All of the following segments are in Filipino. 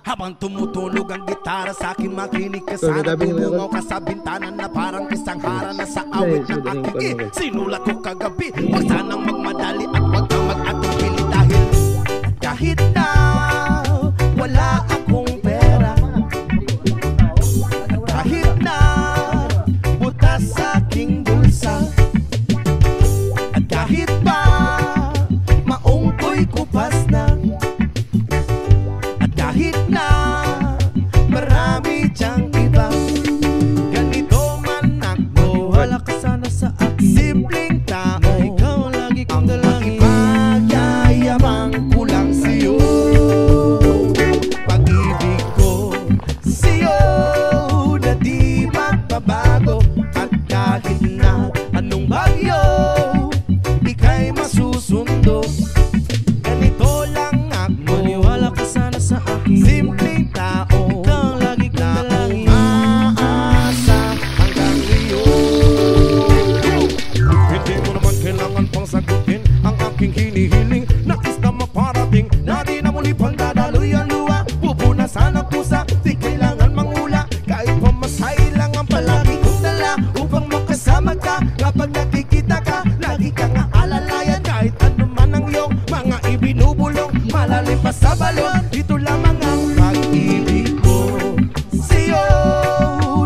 Habang tumutunog ang gitara sa akin, makinig ka sana. Tumungaw ka sa bintana na parang isang hara na sa awit ng aking sinulat ko kagabi. Huwag sanang magmadali at huwag kang mag-atubili dahil kahit na wala akong pera, kahit na butas sa aking bulsa, at kahit pa maong ko'y kupas na, at kahit na marami diyang iba, ganito man ako, wala ka sana sa akin. Simpleng tao, ikaw lagi kong dalangin. Magyayabang ko lang sa'yo, pag-ibig ko sa'yo na di magbabago. At kahit na anong bagyo ika'y masusundo, ganito lang ako, maniwala ka sana sa akin. Simpleng tao, ikaw ang lagi kong dalangin. Umaasa hanggang ngayon. Hindi mo naman kailangan pang sagutin ang aking hinihiling. Nais na maparating na di na muli pang dadaloy ang luha. Pupunasan ang pusa, di kailangan mangula. Kahit pamasahe lang ang palagi kong dala upang makasama ka. Kapag nakikita ka, lagi kang aalalayan. Kahit ano man ang iyong mga ibinubulong, malalim pa sa balon, ito lamang ang pag-ibig ko sa'yo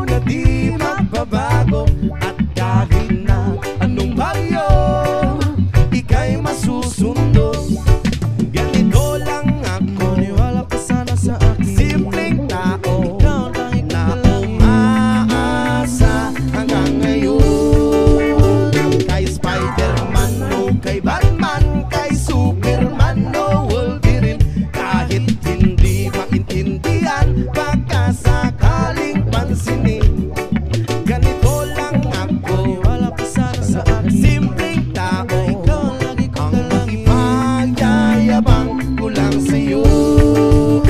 na di magbabago. At kahit na anong bagyo ika'y masusundo, ganito lang ako, maniwala ka sana sa akin. Simpleng tao, ikaw ang tanging na umaasa hanggang ngayon. Kay Spider-Man o kay Batman, kay Superman o Wolverine, kahit hindi maintindihan, baka sakaling pansinin, ganito lang ako, maniwala ka sana sa akin. Simpleng tao, ikaw ang lagi kong dalangin. Ipagyayabang ko lang sa'yo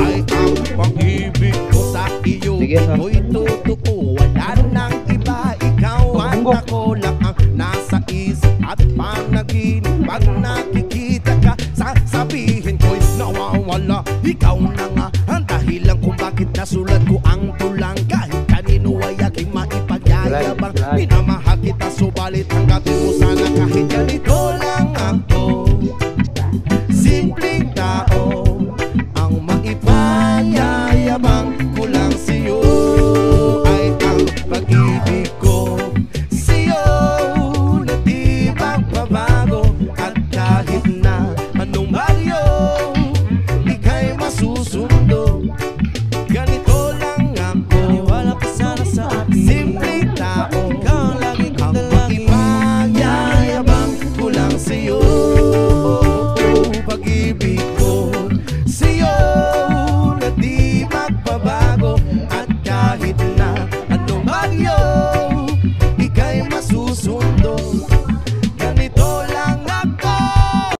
ay ang pag-ibig ko sa iyo. Sige, sir. Ako'y totoo, wala nang iba. Ikaw at ako lang ang nasa isip at panaginip. Pag nakikita ka, sasabihin ko'y nawawala. Ikaw na nga ang dahilan kung bakit nasulat ko ang tulang. Kahit kanino ay aking maipagyayabang, minamahal kita subalit hanggatin mo sana kahit ganito